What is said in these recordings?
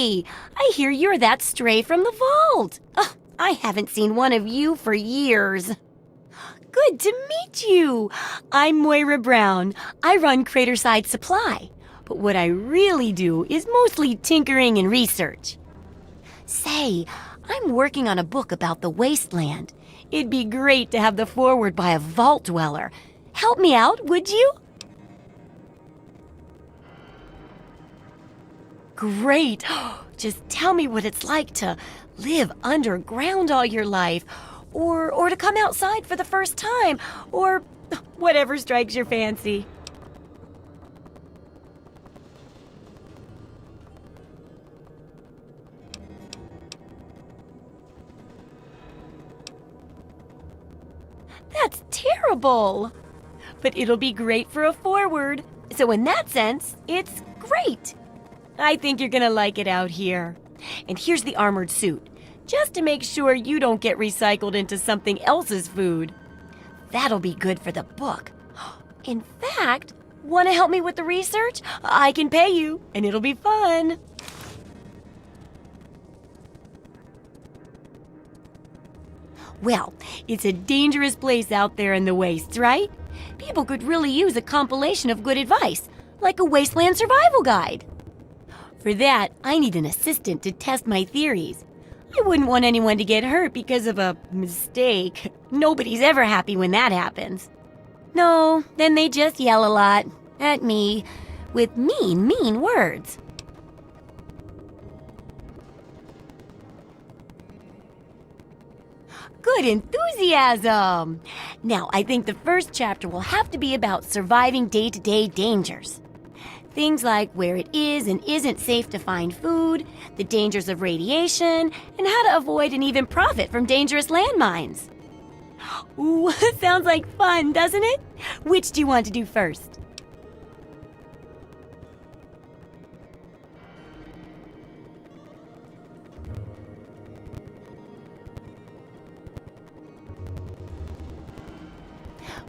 Hey, I hear you're that stray from the vault. I haven't seen one of you for years. Good to meet you. I'm Moira Brown. I run Craterside Supply. But what I really do is mostly tinkering and research. Say, I'm working on a book about the Wasteland. It'd be great to have the foreword by a vault dweller. Help me out, would you? Great. Just tell me what it's like to live underground all your life, or to come outside for the first time, or whatever strikes your fancy. That's terrible. But it'll be great for a foreword. So in that sense, it's great. I think you're gonna like it out here. And here's the armored suit, just to make sure you don't get recycled into something else's food. That'll be good for the book. In fact, want to help me with the research? I can pay you, and it'll be fun. Well, it's a dangerous place out there in the wastes, right? People could really use a compilation of good advice, like a Wasteland survival guide. For that, I need an assistant to test my theories. I wouldn't want anyone to get hurt because of a mistake. Nobody's ever happy when that happens. No, then they just yell a lot at me with mean words. Good enthusiasm! Now, I think the first chapter will have to be about surviving day-to-day dangers. Things like where it is and isn't safe to find food, the dangers of radiation, and how to avoid and even profit from dangerous landmines. Ooh, sounds like fun, doesn't it? Which do you want to do first?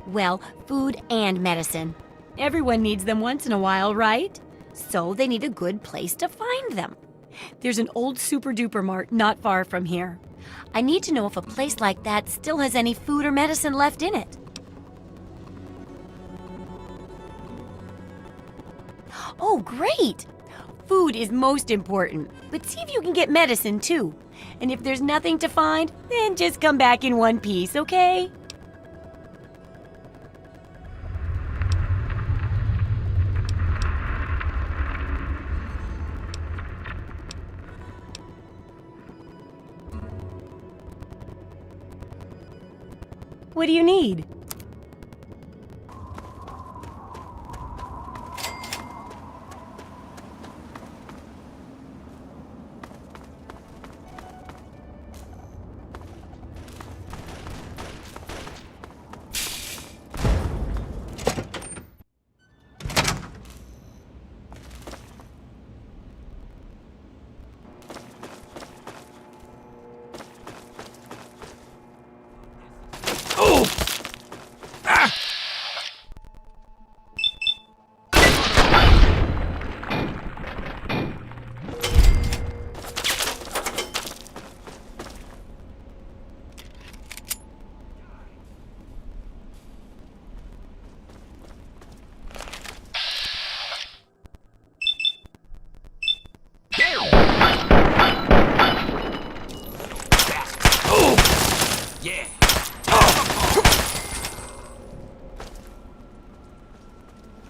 Well, food and medicine. Everyone needs them once in a while, right? So they need a good place to find them. There's an old super-duper mart not far from here. I need to know if a place like that still has any food or medicine left in it. Oh, great! Food is most important, but see if you can get medicine too. And if there's nothing to find, then just come back in one piece, okay? What do you need?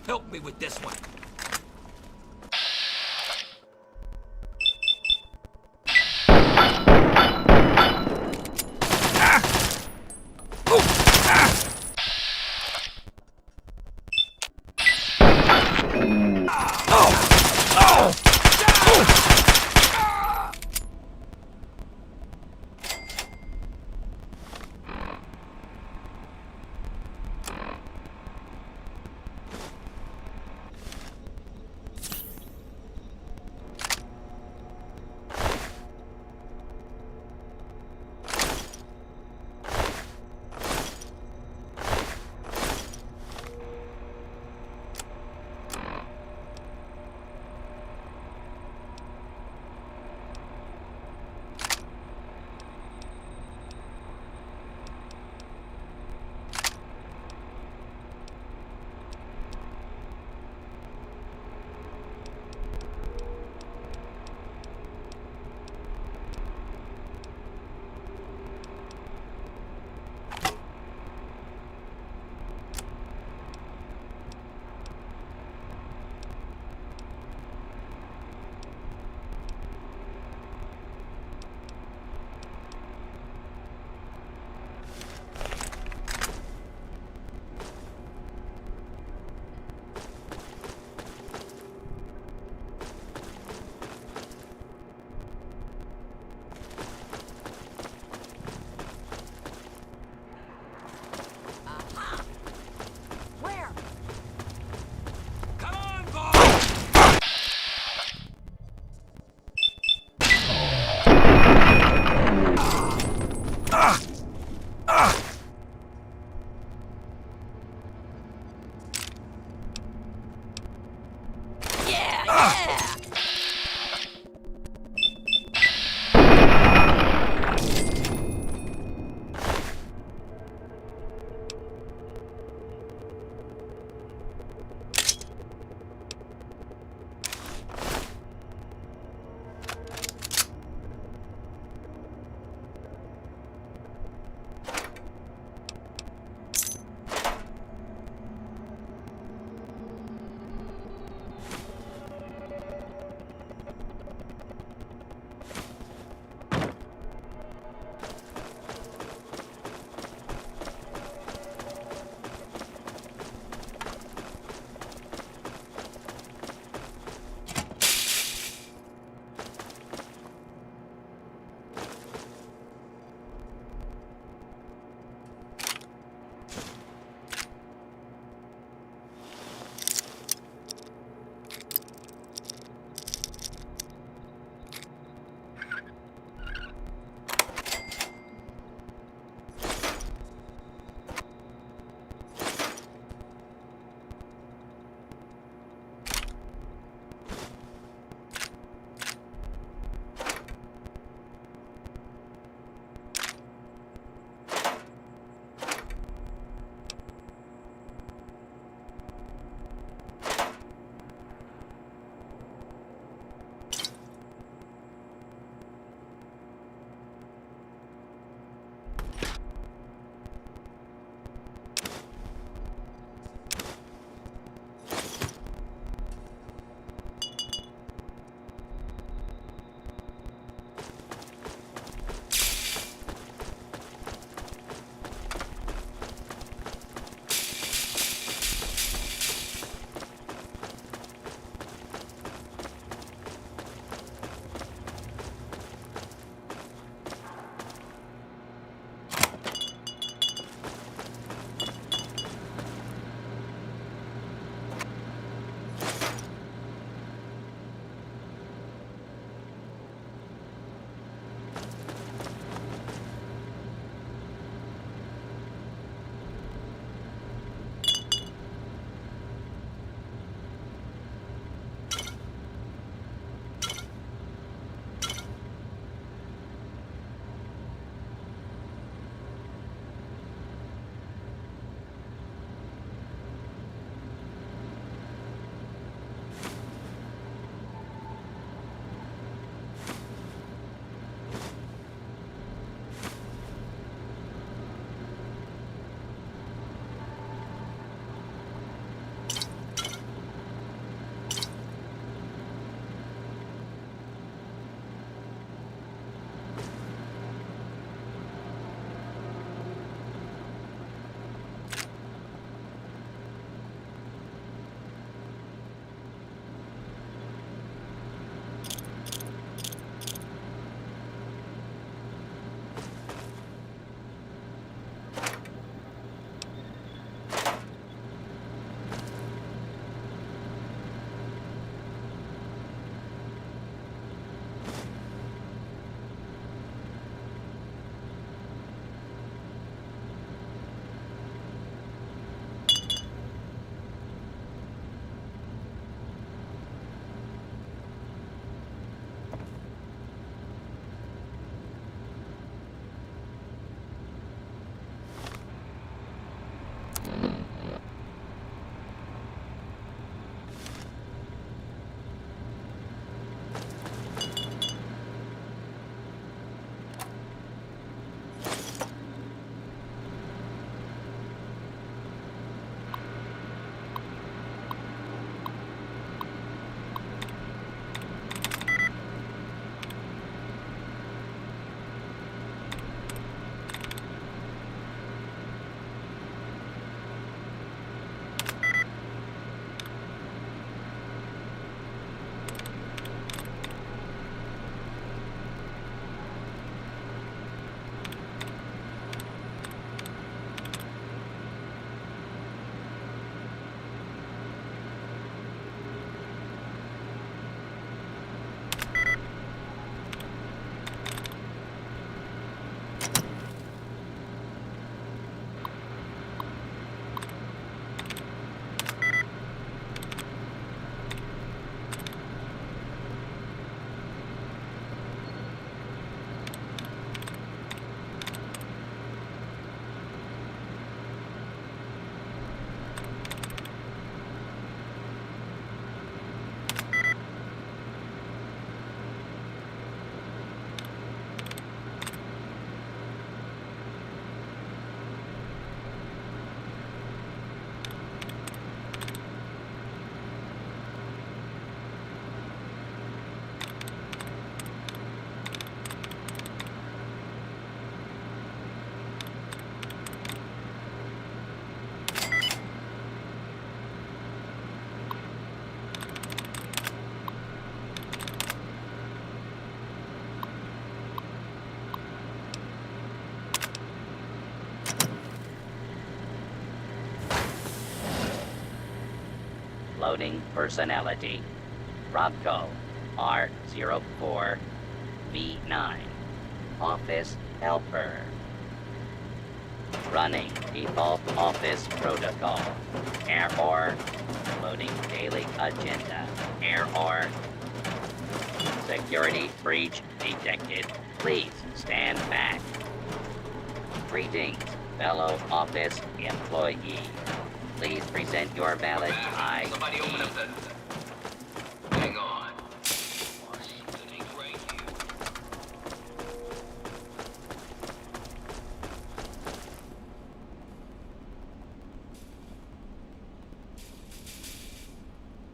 Help me with this one. Loading personality. Robco R04V9. Office helper. Running default office protocol. Error. Loading daily agenda. Error. Security breach detected. Please stand back. Greetings, fellow office employee. Please present your valid ID. Somebody open up the... Hang on. Something ain't right here.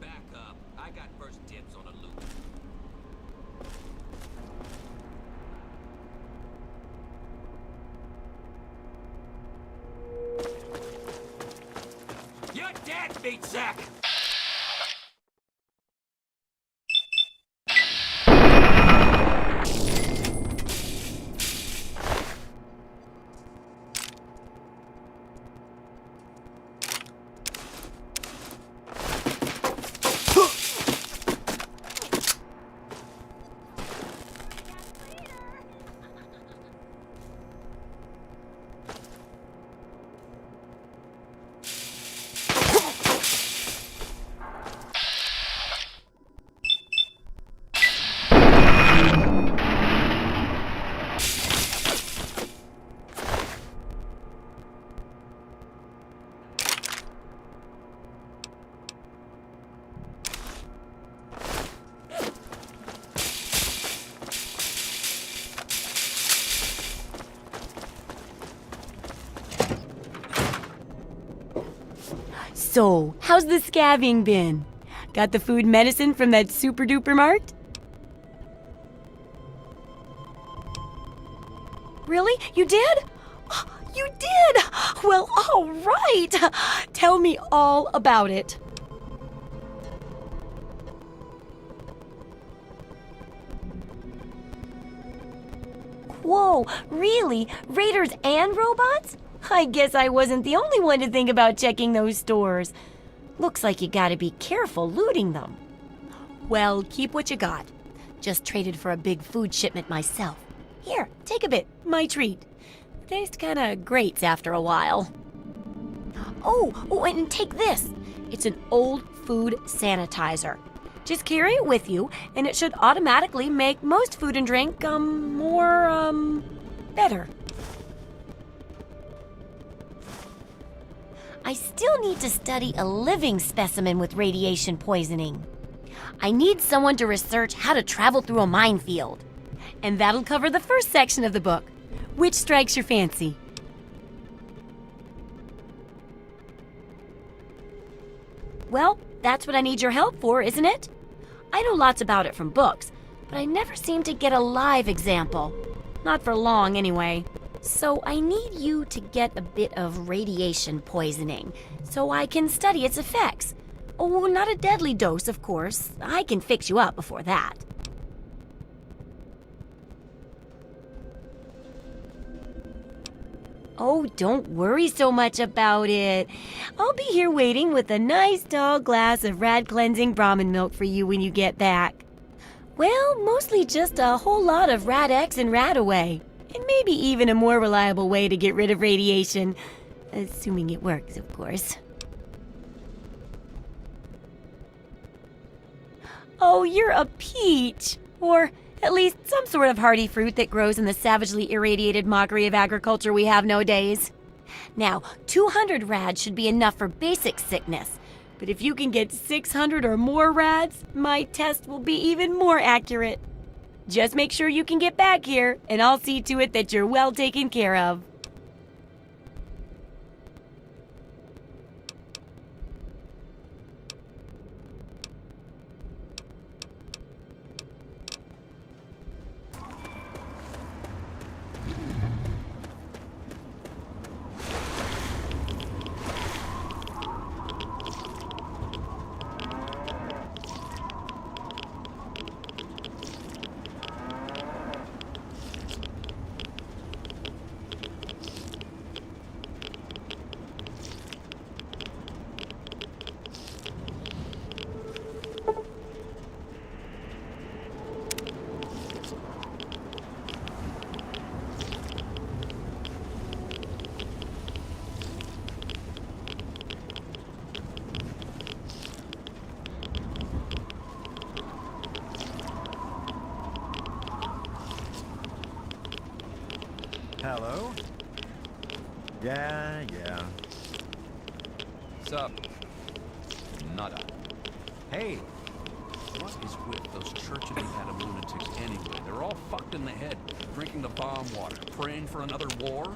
Back up. I got first dibs on a loot. You're dead, meat sack! So, how's the scabbing been? Got the food medicine from that super duper mart? Really? You did? You did! Well, all right. Tell me all about it. Whoa, really? Raiders and robots? I guess I wasn't the only one to think about checking those stores. Looks like you gotta be careful looting them. Well, keep what you got. Just traded for a big food shipment myself. Here, take a bit. My treat. Tastes kinda grates after a while. Oh, and take this. It's an old food sanitizer. Just carry it with you, and it should automatically make most food and drink, better. I still need to study a living specimen with radiation poisoning. I need someone to research how to travel through a minefield. And that'll cover the first section of the book. Which strikes your fancy? Well, that's what I need your help for, isn't it? I know lots about it from books, but I never seem to get a live example. Not for long, anyway. So I need you to get a bit of radiation poisoning, so I can study its effects. Oh, not a deadly dose, of course. I can fix you up before that. Oh, don't worry so much about it. I'll be here waiting with a nice tall glass of rad-cleansing Brahmin milk for you when you get back. Well, mostly just a whole lot of Rad-X and Rad-Away. And maybe even a more reliable way to get rid of radiation. Assuming it works, of course. Oh, you're a peach. Or at least some sort of hardy fruit that grows in the savagely irradiated mockery of agriculture we have nowadays. Now, 200 rads should be enough for basic sickness. But if you can get 600 or more rads, my test will be even more accurate. Just make sure you can get back here, and I'll see to it that you're well taken care of. What's up? Nada. Hey, what is with those Church of the Atom lunatics anyway? They're all fucked in the head, drinking the bomb water, praying for another war.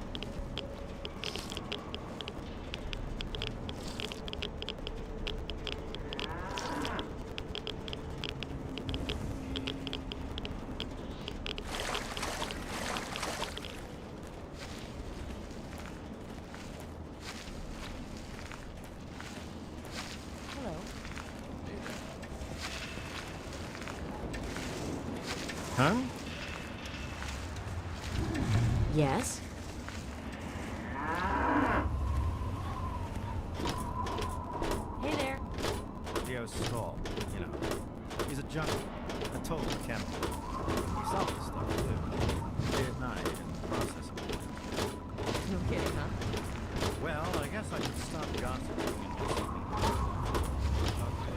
Huh? Yes? Hey there. Leo's stalled, you know. He's a junkie, a total chemical. He sells this stuff, too. Late at night in the process of it. No kidding, huh? Well, I guess I should stop gossiping and just leave. Okay.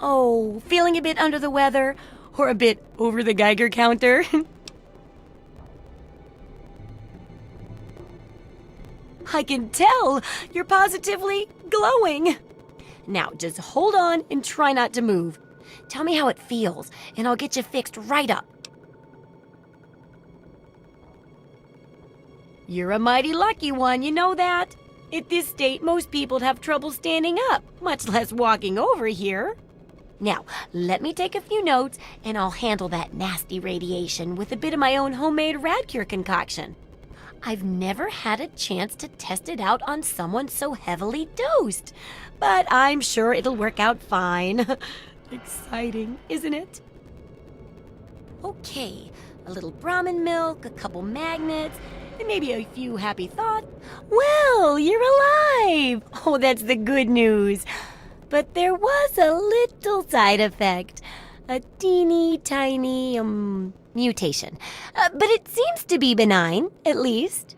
Oh, feeling a bit under the weather? Or a bit over the Geiger counter? I can tell! You're positively glowing! Now, just hold on and try not to move. Tell me how it feels, and I'll get you fixed right up. You're a mighty lucky one, you know that? At this state, most people'd have trouble standing up, much less walking over here. Now, let me take a few notes, and I'll handle that nasty radiation with a bit of my own homemade Radcure concoction. I've never had a chance to test it out on someone so heavily dosed, but I'm sure it'll work out fine. Exciting, isn't it? Okay, a little Brahmin milk, a couple magnets, and maybe a few happy thoughts. Well, you're alive! Oh, that's the good news. But there was a little side effect. A teeny tiny, mutation. But it seems to be benign, at least.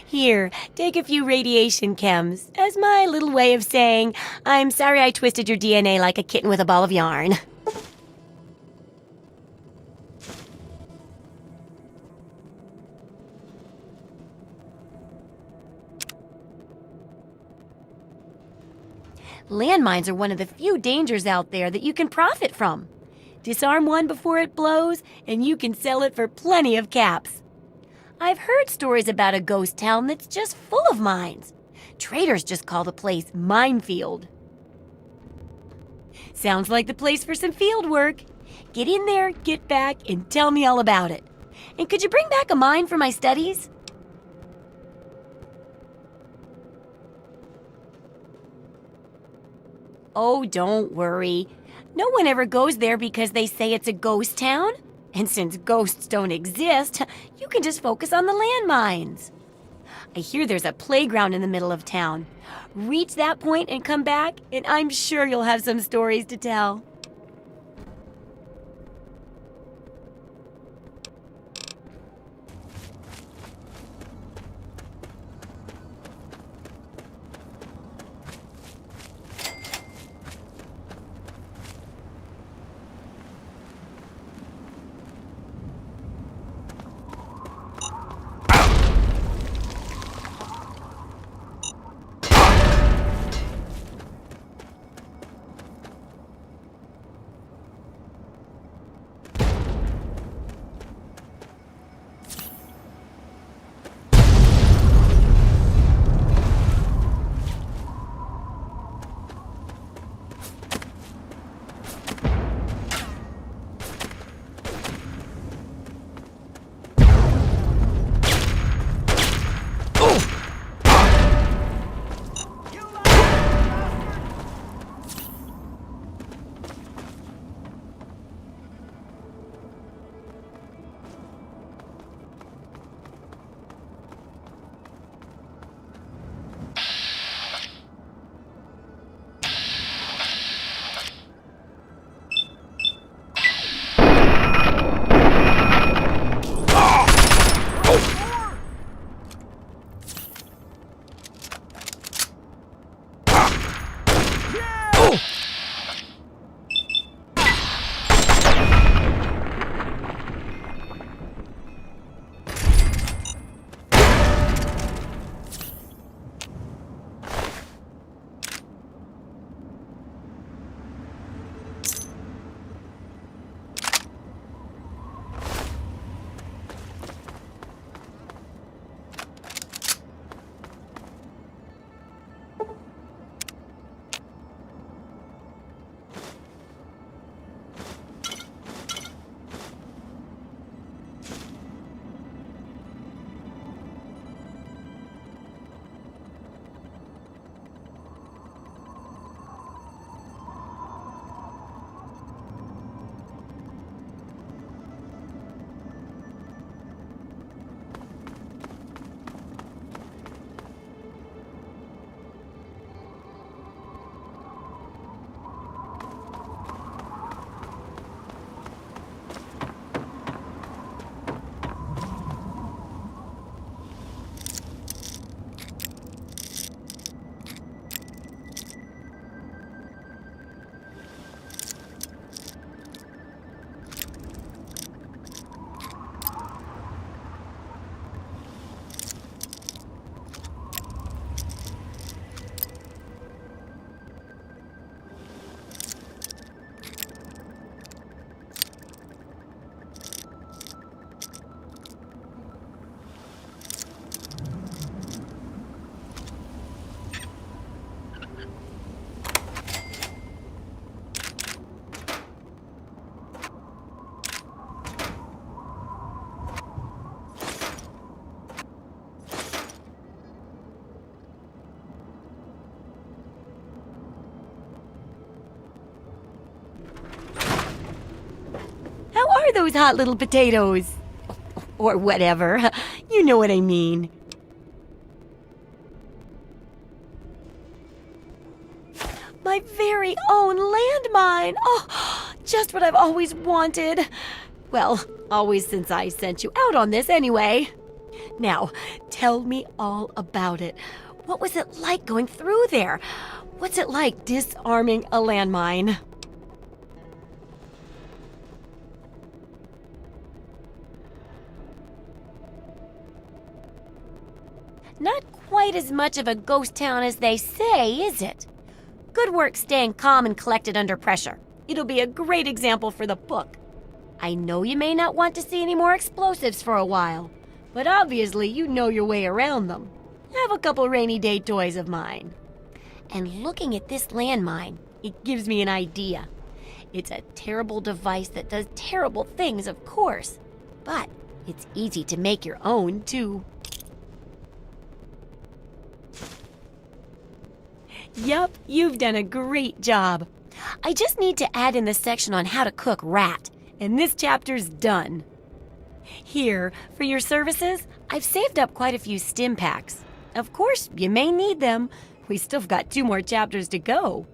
Here, take a few radiation chems as my little way of saying, I'm sorry I twisted your DNA like a kitten with a ball of yarn. Landmines are one of the few dangers out there that you can profit from. Disarm one before it blows, and you can sell it for plenty of caps. I've heard stories about a ghost town that's just full of mines. Traders just call the place Minefield. Sounds like the place for some field work. Get in there, get back, and tell me all about it. And could you bring back a mine for my studies? Oh, don't worry. No one ever goes there because they say it's a ghost town. And since ghosts don't exist, you can just focus on the landmines. I hear there's a playground in the middle of town. Reach that point and come back, and I'm sure you'll have some stories to tell. are those hot little potatoes? Or whatever. You know what I mean. My very own landmine! Oh, just what I've always wanted. Well, always since I sent you out on this anyway. Now, tell me all about it. What was it like going through there? What's it like disarming a landmine? Not quite as much of a ghost town as they say, is it? Good work staying calm and collected under pressure. It'll be a great example for the book. I know you may not want to see any more explosives for a while, but obviously you know your way around them. Have a couple rainy day toys of mine. And looking at this landmine, it gives me an idea. It's a terrible device that does terrible things, of course, but it's easy to make your own, too. Yup, you've done a great job. I just need to add in the section on how to cook rat, and this chapter's done. Here, for your services, I've saved up quite a few stim packs. Of course, you may need them. We still got 2 more chapters to go.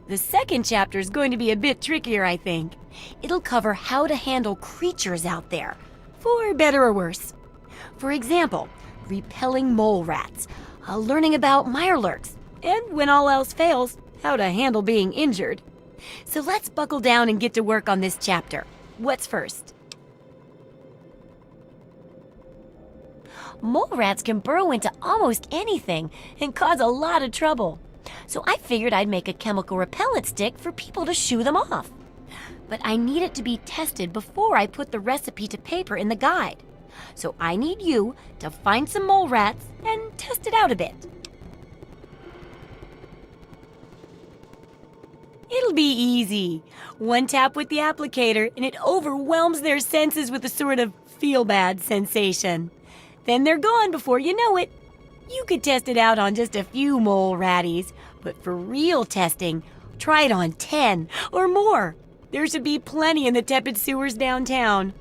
The second chapter is going to be a bit trickier, I think. It'll cover how to handle creatures out there, for better or worse. For example, repelling mole rats, learning about mirelurks, and when all else fails, how to handle being injured. So let's buckle down and get to work on this chapter. What's first? Mole rats can burrow into almost anything and cause a lot of trouble. So I figured I'd make a chemical repellent stick for people to shoo them off. But I need it to be tested before I put the recipe to paper in the guide. So I need you to find some mole rats and test it out a bit. It'll be easy. One tap with the applicator and it overwhelms their senses with a sort of feel-bad sensation. Then they're gone before you know it. You could test it out on just a few mole ratties, but for real testing, try it on 10 or more. There should be plenty in the tepid sewers downtown.